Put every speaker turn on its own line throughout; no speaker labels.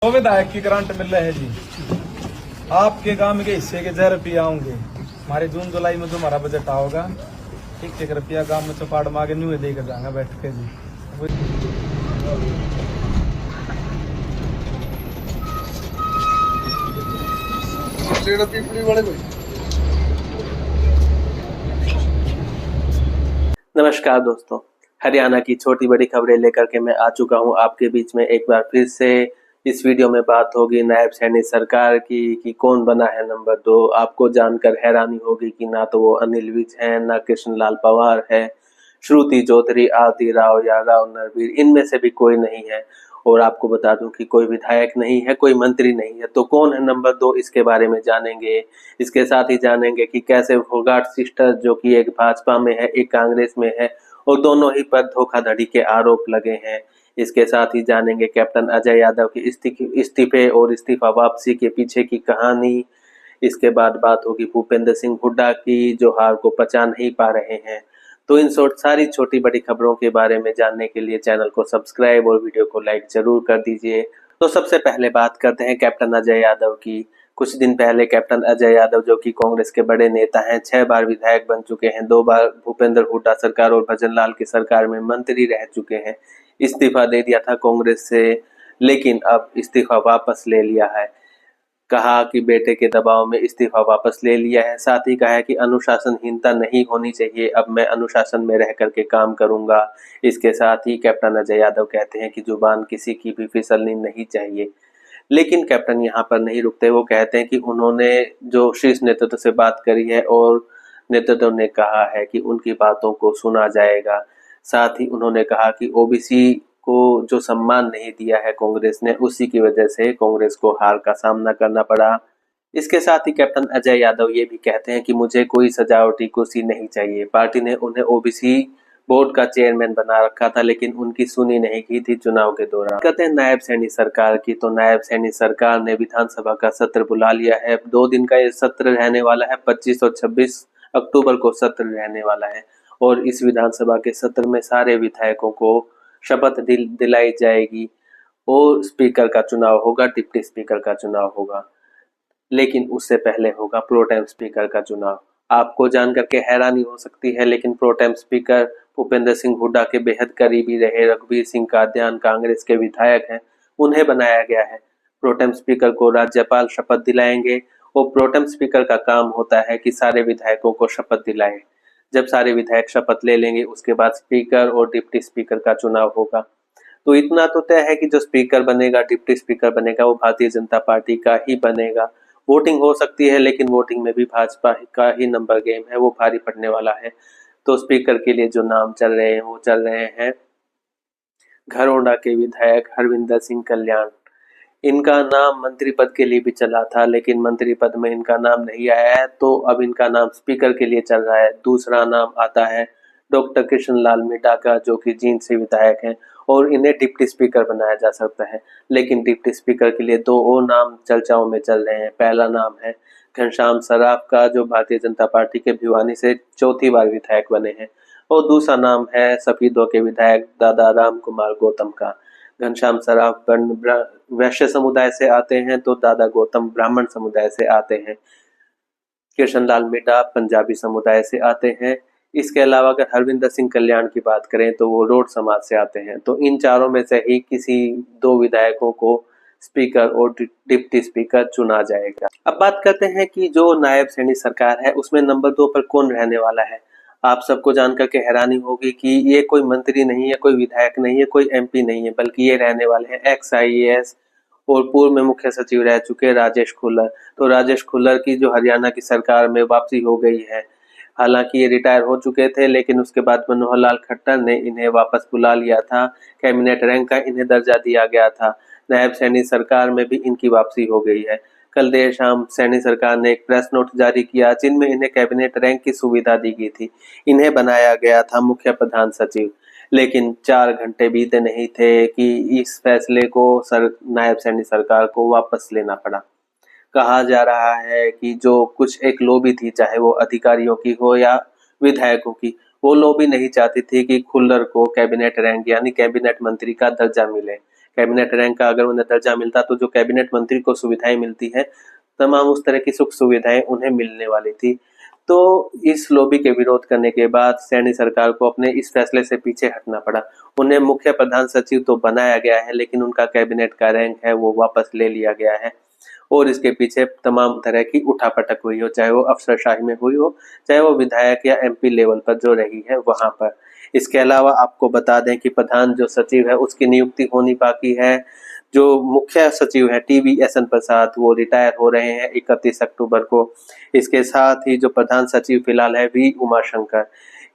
तो विधायक की ग्रांट मिल रहा है जी। आपके गांव के हिस्से के 1 रुपया आऊंगे हमारे जून जुलाई में जो हमारा बजट आओगा 1 रुपया गांव में चौपाड़ मांगे न्यू देकर जाएंगे बैठ के जी।
नमस्कार दोस्तों, हरियाणा की छोटी बड़ी खबरें लेकर के मैं आ चुका हूं आपके बीच में। एक बार फिर से इस वीडियो में बात होगी नायब सैनी सरकार की कि कौन बना है नंबर 2। आपको जानकर हैरानी होगी कि ना तो वो अनिल विज हैं, ना कृष्ण लाल पंवार है, श्रुति चौधरी, आरती राव या राव नरवीर, इनमें से भी कोई नहीं है। और आपको बता दूं कि कोई विधायक नहीं है, कोई मंत्री नहीं है। तो कौन है नंबर 2, इसके बारे में जानेंगे। इसके साथ ही जानेंगे कि कैसे फोगाट सिस्टर, जो कि एक भाजपा में है एक कांग्रेस में है, और दोनों ही पर धोखाधड़ी के आरोप लगे हैं। इसके साथ ही जानेंगे कैप्टन अजय यादव के इस्तीफे और इस्तीफा वापसी के पीछे की कहानी। इसके बाद बात होगी भूपेंद्र सिंह हुड्डा की, जो हार को पचा नहीं पा रहे हैं। तो इन सारी छोटी बड़ी खबरों के बारे में जानने के लिए चैनल को सब्सक्राइब और वीडियो को लाइक जरूर कर दीजिए। तो सबसे पहले बात करते हैं कैप्टन अजय यादव की। कुछ दिन पहले कैप्टन अजय यादव, जो कि कांग्रेस के बड़े नेता हैं, 6 बार विधायक बन चुके हैं, 2 बार भूपेंद्र हुड्डा सरकार और भजन लाल की सरकार में मंत्री रह चुके हैं, इस्तीफा दे दिया था कांग्रेस से, लेकिन अब इस्तीफा वापस ले लिया है। कहा कि बेटे के दबाव में इस्तीफा वापस ले लिया है। साथ ही कहा है कि अनुशासनहीनता नहीं होनी चाहिए, अब मैं अनुशासन में रह करके काम करूंगा। इसके साथ ही कैप्टन अजय यादव कहते हैं कि जुबान किसी की भी फिसलनी नहीं चाहिए। लेकिन कैप्टन यहाँ पर नहीं रुकते, वो कहते हैं कि उन्होंने जो शीर्ष नेतृत्व से बात करी है और नेतृत्व ने कहा है कि उनकी बातों को सुना जाएगा। साथ ही उन्होंने कहा कि ओबीसी को जो सम्मान नहीं दिया है कांग्रेस ने, उसी की वजह से कांग्रेस को हार का सामना करना पड़ा। इसके साथ ही कैप्टन अजय यादव ये भी कहते हैं कि मुझे कोई सजावटी कुर्सी नहीं चाहिए। पार्टी ने उन्हें ओबीसी बोर्ड का चेयरमैन बना रखा था, लेकिन उनकी सुनी नहीं की थी चुनाव के दौरान। कहते हैं नायब सैनी सरकार की, तो नायब सैनी सरकार ने विधानसभा का सत्र बुला लिया है। 2 दिन का ये सत्र रहने वाला है, 25 और 26 अक्टूबर को सत्र रहने वाला है। और इस विधानसभा के सत्र में सारे विधायकों को शपथ दिलाई जाएगी और स्पीकर का चुनाव होगा, डिप्टी स्पीकर का चुनाव होगा, लेकिन उससे पहले होगा प्रोटेम स्पीकर का चुनाव। आपको जानकर के हैरानी हो सकती है, लेकिन प्रोटेम स्पीकर भूपेंद्र सिंह हुड्डा के बेहद करीबी रहे रघुवीर सिंह कादियान, कांग्रेस के विधायक हैं, उन्हें बनाया गया है। प्रोटेम स्पीकर को राज्यपाल शपथ दिलाएंगे और प्रोटेम स्पीकर का काम होता है कि सारे विधायकों को शपथ दिलाए। जब सारे विधायक शपथ ले लेंगे, उसके बाद स्पीकर और डिप्टी स्पीकर का चुनाव होगा। तो इतना तो तय है कि जो स्पीकर बनेगा, डिप्टी स्पीकर बनेगा, वो भारतीय जनता पार्टी का ही बनेगा। वोटिंग हो सकती है, लेकिन वोटिंग में भी भाजपा का ही नंबर गेम है, वो भारी पड़ने वाला है। तो स्पीकर के लिए जो नाम चल रहे हैं, वो चल रहे हैं घरौंडा के विधायक हरविंदर सिंह कल्याण। इनका नाम मंत्री पद के लिए भी चला था, लेकिन मंत्री पद में इनका नाम नहीं आया है, तो अब इनका नाम स्पीकर के लिए चल रहा है। दूसरा नाम आता है डॉक्टर कृष्ण लाल मिड्डा का, जो कि जींद से विधायक हैं, और इन्हें डिप्टी स्पीकर बनाया जा सकता है। लेकिन डिप्टी स्पीकर के लिए 2 और नाम चर्चाओं में चल रहे हैं। पहला नाम है घनश्याम सराफ का, जो भारतीय जनता पार्टी के भिवानी से 4थी बार विधायक बने हैं, और दूसरा नाम है सफीदों के विधायक दादा राम कुमार गौतम का। घनश्याम सराफ वैश्य समुदाय से आते हैं, तो दादा गौतम ब्राह्मण समुदाय से आते हैं। कृष्ण लाल मिड्डा पंजाबी समुदाय से आते हैं। इसके अलावा अगर हरविंदर सिंह कल्याण की बात करें, तो वो रोड समाज से आते हैं। तो इन चारों में से ही किसी 2 विधायकों को स्पीकर और डिप्टी स्पीकर चुना जाएगा। अब बात करते हैं कि जो नायब सैनी सरकार है, उसमें नंबर 2 पर कौन रहने वाला है। आप सबको जानकर के हैरानी होगी कि ये कोई मंत्री नहीं है, कोई विधायक नहीं है, कोई एमपी नहीं है, बल्कि ये रहने वाले हैं एक्स IAS और पूर्व में मुख्य सचिव रह चुके राजेश खुल्लर। तो राजेश खुल्लर की जो हरियाणा की सरकार में वापसी हो गई है। हालांकि ये रिटायर हो चुके थे, लेकिन उसके बाद मनोहर लाल खट्टर ने इन्हें वापस बुला लिया था। कैबिनेट रैंक का इन्हें दर्जा दिया गया था। नायब सैनी सरकार में भी इनकी वापसी हो गई है। कल देर शाम सैनी सरकार ने एक प्रेस नोट जारी किया, जिनमें इन्हें कैबिनेट रैंक की सुविधा दी गई थी। इन्हें बनाया गया था मुख्य प्रधान सचिव, लेकिन 4 घंटे बीते नहीं थे कि इस फैसले को नायब सैनी सरकार को वापस लेना पड़ा। कहा जा रहा है कि जो कुछ एक लॉबी थी, चाहे वो अधिकारियों की हो या विधायकों की, वो लॉबी नहीं चाहती थी कि खुल्लर को कैबिनेट रैंक यानी कैबिनेट मंत्री का दर्जा मिले। कैबिनेट रैंक का अगर उन्हें दर्जा मिलता तो जो कैबिनेट मंत्री को सुविधाएं मिलती है, तमाम उस तरह की सुख सुविधाएं उन्हें मिलने वाली थी। तो इस लॉबी के विरोध करने के बाद सैनी सरकार को अपने इस फैसले से पीछे हटना पड़ा। उन्हें मुख्य प्रधान सचिव तो बनाया गया है, लेकिन उनका कैबिनेट का रैंक है वो वापस ले लिया गया है और इसके पीछे तमाम तरह की उठापटक हुई हो, चाहे वो अफसरशाही में हुई हो, चाहे वो विधायक या MP लेवल पर जो रही है वहां पर। इसके अलावा आपको बता दें कि प्रधान जो सचिव है उसकी नियुक्ति होनी बाकी है। जो मुख्य सचिव है TVSN प्रसाद वो रिटायर हो रहे हैं 31 अक्टूबर को। इसके साथ ही जो प्रधान सचिव फिलहाल है V उमाशंकर,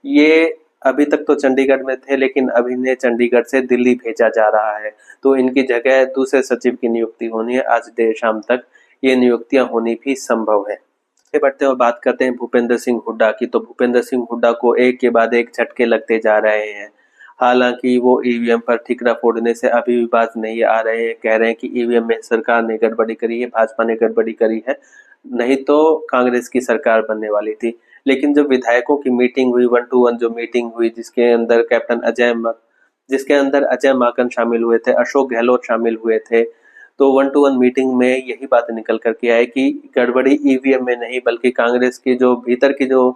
ये अभी तक तो चंडीगढ़ में थे, लेकिन अभी इन्हें चंडीगढ़ से दिल्ली भेजा जा रहा है, तो इनकी जगह दूसरे सचिव की नियुक्ति होनी है। आज देर शाम तक ये नियुक्तियां होनी भी संभव है। आगे बढ़ते और बात करते हैं भूपेंद्र सिंह हुड्डा की। तो भूपेंद्र सिंह हुड्डा को एक के बाद एक झटके लगते जा रहे हैं। हालांकि वो EVM पर ठिकरा फोड़ने से अभी भी बाज नहीं आ रहे हैं। कह रहे हैं कि EVM में सरकार ने गड़बड़ी करी है, भाजपा ने गड़बड़ी करी है, नहीं तो कांग्रेस की सरकार बनने वाली थी। लेकिन जब विधायकों की मीटिंग हुई, 1 to 1 जो मीटिंग हुई, जिसके अंदर अजय माकन शामिल हुए थे, अशोक गहलोत शामिल हुए थे, तो 1 to 1 मीटिंग में यही बात निकल करके आई कि गड़बड़ी EVM में नहीं बल्कि कांग्रेस की जो भीतर की जो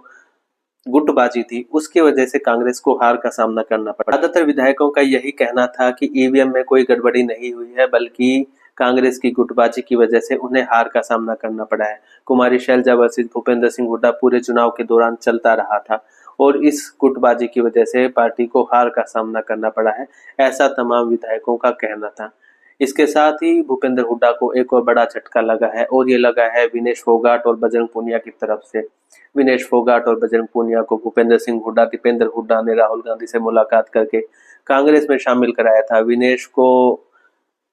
गुटबाजी थी उसकी वजह से कांग्रेस को हार का सामना करना पड़ा। ज्यादातर विधायकों का यही कहना था कि EVM में कोई गड़बड़ी नहीं हुई है, बल्कि कांग्रेस की गुटबाजी की वजह से उन्हें हार का सामना करना पड़ा है। कुमारी शैलजा वर्सेस भूपेंद्र सिंह हुड्डा पूरे चुनाव के दौरान चलता रहा था और इस गुटबाजी की वजह से पार्टी को हार का सामना करना पड़ा है, ऐसा तमाम विधायकों का कहना था। इसके साथ ही भूपेंद्र हुड्डा को एक और बड़ा झटका लगा है और ये लगा है विनेश फोगाट और बजरंग पूनिया की तरफ से। विनेश फोगाट और बजरंग पूनिया को भूपेंद्र सिंह हुड्डा, दीपेंद्र हुड्डा ने राहुल गांधी से मुलाकात करके कांग्रेस में शामिल कराया था। विनेश को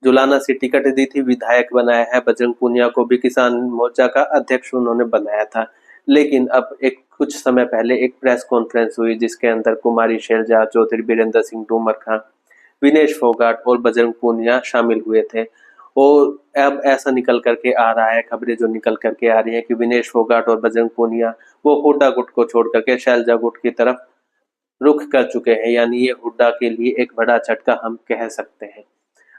जुलाना से टिकट दी थी, विधायक बनाया है। बजरंग पूनिया को भी किसान मोर्चा का अध्यक्ष उन्होंने बनाया था। लेकिन अब कुछ समय पहले एक प्रेस कॉन्फ्रेंस हुई जिसके अंदर कुमारी शैलजा, चौधरी बीरेंद्र सिंह तोमर खां, विनेश फोगाट और बजरंग पूनिया शामिल हुए थे। और अब ऐसा निकल करके आ रहा है, खबरें जो निकल करके आ रही है कि विनेश फोगाट और बजरंग पूनिया वो हुड्डा गुट को छोड़ करके शैलजा गुट की तरफ रुख कर चुके हैं। यानी ये हुड्डा के लिए एक बड़ा झटका हम कह सकते हैं।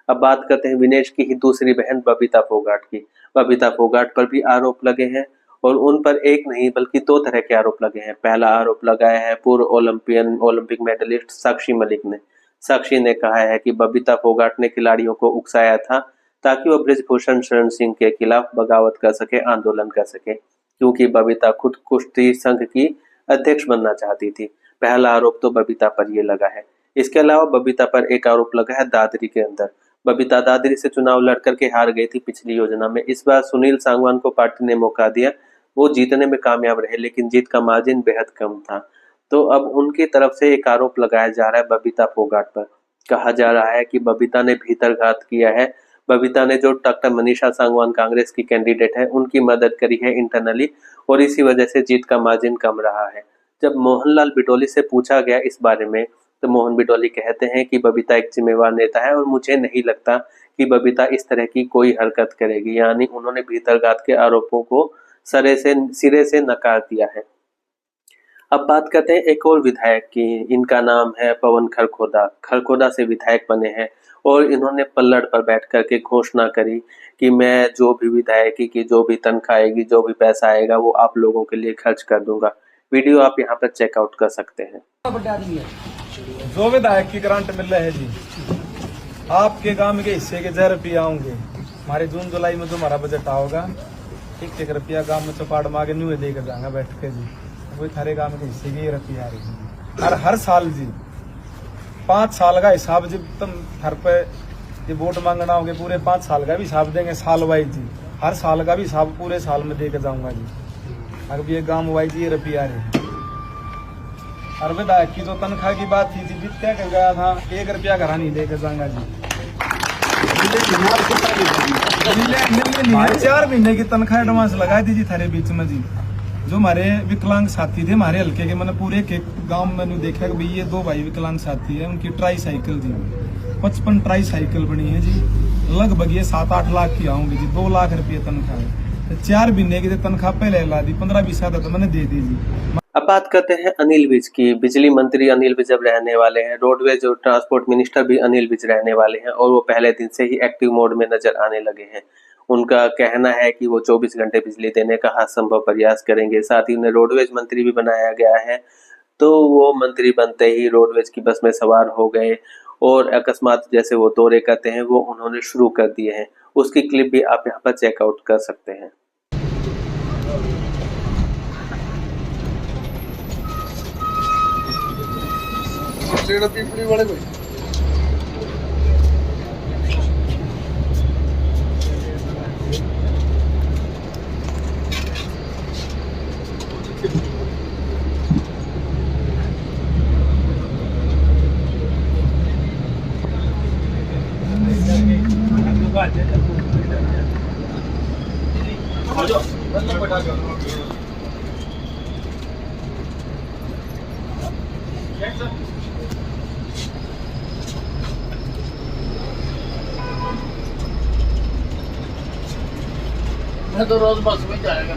अब बात करते हैं विनेश की ही दूसरी बहन बबीता फोगाट की। बबीता फोगाट पर भी आरोप लगे हैं और उन पर एक नहीं बल्कि 2 तरह के आरोप लगे हैं। पहला आरोप लगाया है पूर्व ओलंपिक मेडलिस्ट साक्षी मलिक ने। साक्षी ने कहा है कि बबीता फोगाट ने खिलाड़ियों को उकसाया था ताकि वो बृजभूषण शरण सिंह के खिलाफ बगावत कर सके, आंदोलन कर सके, क्योंकि बबीता खुद कुश्ती संघ की अध्यक्ष बनना चाहती थी। पहला आरोप तो बबीता पर ये लगा है। इसके अलावा बबीता पर एक आरोप लगा है दादरी के अंदर। बबीता दादरी से चुनाव लड़ करके हार गई थी पिछली योजना में। इस बार सुनील सांगवान को पार्टी ने मौका दिया, वो जीतने में कामयाब रहे, लेकिन जीत का मार्जिन बेहद कम था। तो अब उनकी तरफ से एक आरोप लगाया जा रहा है बबीता फोगाट पर। कहा जा रहा है कि बबीता ने भीतरघात किया है। बबीता ने जो डॉक्टर मनीषा सांगवान कांग्रेस की कैंडिडेट है उनकी मदद करी है इंटरनली और इसी वजह से जीत का मार्जिन कम रहा है। जब मोहनलाल बिटोली से पूछा गया इस बारे में तो मोहन बिटोली कहते हैं कि बबीता एक जिम्मेवार नेता है और मुझे नहीं लगता कि बबीता इस तरह की कोई हरकत करेगी। यानी उन्होंने भीतरघात के आरोपों को सिरे से नकार दिया है। अब बात करते हैं एक और विधायक की। इनका नाम है पवन खरखोदा। खरखोदा से विधायक बने हैं और इन्होंने पल्लड़ पर बैठ करके घोषणा करी कि मैं जो भी विधायकी की जो भी तनख्वाह आएगी, जो भी पैसा आएगा वो आप लोगों के लिए खर्च कर दूंगा। वीडियो आप यहाँ पर चेकआउट कर सकते हैं।
जो विधायक की ग्रांट मिल रहा है जी, आपके गांव के हिस्से के 10 रुपया आऊंगे। हमारे जून जुलाई में जो हमारा बजट आओगा 1 रुपया गांव में चौपाड़ मांगे न्यू देकर जाऊंगा बैठ के जी। वही थारे गांव के हिस्से की रुपया आ रही और हर साल जी 5 साल का हिसाब जब तुम घर पे ये वोट मांगना होगे पूरे 5 साल का भी हिसाब देंगे साल वाइज जी। हर साल का भी हिसाब पूरे साल में देकर जाऊंगा जी। अब ये गांव वाइज ये रुपया आ रही। और विधायक की जो तनख्वाह की बात थी जी, क्या कर गया था 1 रुपया घर नहीं लेकर जाऊंगा जी। 4 महीने की तनख्वाह एडवांस लगाई थी जी थारे बीच में जी। जो हमारे विकलांग साथी थे हमारे हल्के के, मैंने पूरे के गांव में देखा कि भाई ये 2 भाई विकलांग साथी है, उनकी ट्राई साइकिल जी 55 ट्राई साइकिल बनी है जी। लगभग ये 7-8 लाख की आऊंगी जी। 2 लाख रुपये तनख्वाह है। 4 महीने की तनख्वाह पहले ला दी, 15-20 हज़ार तो मैंने दे दी जी।
अब बात करते हैं अनिल विज की। बिजली मंत्री अनिल विज अब रहने वाले हैं, रोडवेज और ट्रांसपोर्ट मिनिस्टर भी अनिल विज रहने वाले हैं और वो पहले दिन से ही एक्टिव मोड में नजर आने लगे हैं। उनका कहना है कि वो 24 घंटे बिजली देने का हर संभव प्रयास करेंगे। साथ ही उन्हें रोडवेज मंत्री भी बनाया गया है, तो वो मंत्री बनते ही रोडवेज की बस में सवार हो गए और अकस्मात जैसे वो दौरे करते हैं वो उन्होंने शुरू कर दिए हैं। उसकी क्लिप भी आप यहाँ पर चेकआउट कर सकते हैं।
पीपली वाले कोई मैं तो रोज बस में जाएगा।